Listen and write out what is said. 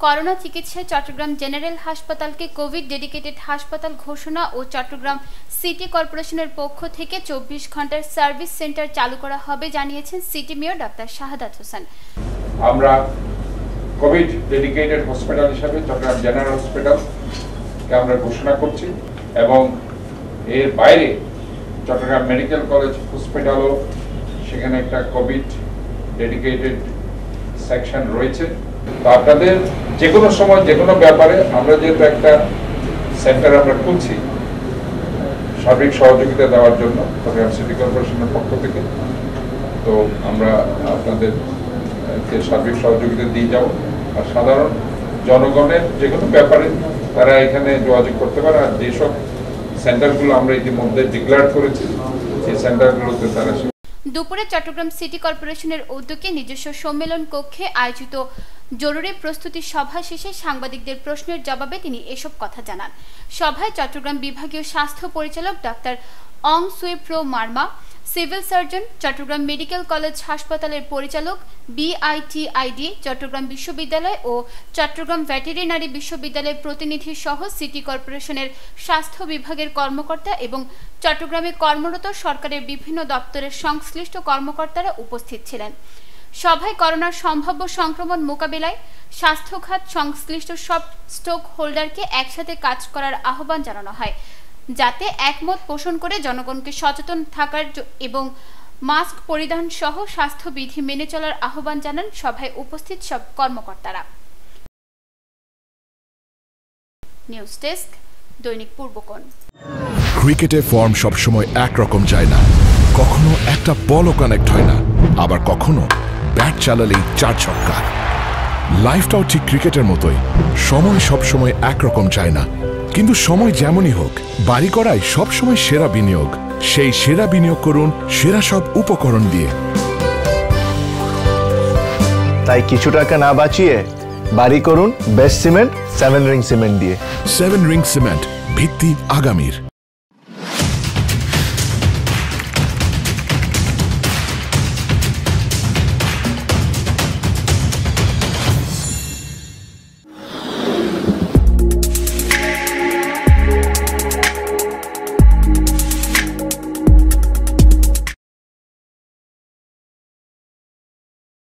Corona চিকিৎসায় Chittagong general হাসপাতালকে Covid dedicated হাসপাতাল ঘোষণা ও চট্টগ্রাম সিটি কর্পোরেশনের পক্ষ থেকে 24 ঘন্টার সার্ভিস সেন্টার চালু করা হবে জানিয়েছেন city mayor doctor Shahadat Hossain. আমরা কোভিড ডেডিকেটেড হসপিটাল হিসেবে চট্টগ্রাম জেনারেল হসপিটালকে আমরা ঘোষণা করছি এবং এর বাইরে চট্টগ্রাম মেডিকেল কলেজ হসপিটালও সেখানে একটা কোভিড ডেডিকেটেড সেকশন রয়েছে। তো আপনাদের যে কোনো সময় যে কোনো ব্যাপারে আমরা যেহেতু একটা সেন্টার আমরা খুলছি সার্বিক সহযোগিতা দেওয়ার জন্য চট্টগ্রাম সিটি কর্পোরেশনের পক্ষ থেকে, তো আমরা আপনাদের সার্বিক সহযোগিতা দিয়ে যাব। আর সাধারণ জনগণের যে কোনো ব্যাপারে তারা এখানে যোগাযোগ করতে পারে। আর যেসব সেন্টারগুলো আমরা ইতিমধ্যে ডিক্লেয়ার করেছি সেই সেন্টারগুলোতে তারা দুপুরে চট্টগ্রাম সিটি কর্পোরেশনের উদ্যোগে নিজস্ব সম্মেলন কক্ষে আয়োজিত জরুরি প্রস্তুতি সভা শেষে সাংবাদিকদের প্রশ্নের জবাবে তিনি এসব কথা জানান। সভায় চট্টগ্রাম বিভাগীয় স্বাস্থ্য পরিচালক doctor Aung Sui Pro Marma, civil surgeon, Chattogram medical college হাসপাতালের পরিচালক, বিআইটিআইডি, চট্টগ্রাম বিশ্ববিদ্যালয় ও চট্টগ্রাম ভেটেরিনারি বিশ্ববিদ্যালয়ের প্রতিনিধি সহ সিটি কর্পোরেশনের স্বাস্থ্য বিভাগের কর্মকর্তা এবং চট্টগ্রামে কর্মরত সরকারের বিভিন্ন দপ্তরের সংশ্লিষ্ট কর্মকর্তারা উপস্থিত ছিলেন। সভায় করোনার সম্ভাব্য সংক্রমণ মোকাবিলায় স্বাস্থ্য খাত সংশ্লিষ্ট সব স্টেক হোল্ডারকে একসাথে কাজ করার আহ্বান জানানো হয়, যাতে একমত পোষণ করে জনগণকে সচেতন থাকার এবং মাস্ক পরিধান সহ স্বাস্থ্যবিধি মেনে চলার আহ্বান জানান সভায় উপস্থিত সব কর্মকর্তারা। নিউজ ডেস্ক, দৈনিক পূর্বকোণ। ক্রিকেটে ফর্ম সবসময় একরকম যায় না, কখনো একটা বলও কানেক্ট হয় না, আবার কখনো ব্যাট চালালেই 4 ছক্কা। লাইফটাও ঠিক ক্রিকেটের মতোই, সময় সবসময় একরকম যায় না, কিন্তু সময় যেমনই হোক বাড়ি করাই সবসময় সেরা বিনিয়োগ। সেই সেরা বিনিয়োগ করুন সেরা সব উপকরণ দিয়ে। তাই কিছু টাকা না বাঁচিয়ে বাড়ি করুন বেস্ট সিমেন্ট 7 রিং সিমেন্ট দিয়ে। 7 রিং সিমেন্ট, ভিত্তি আগামীর।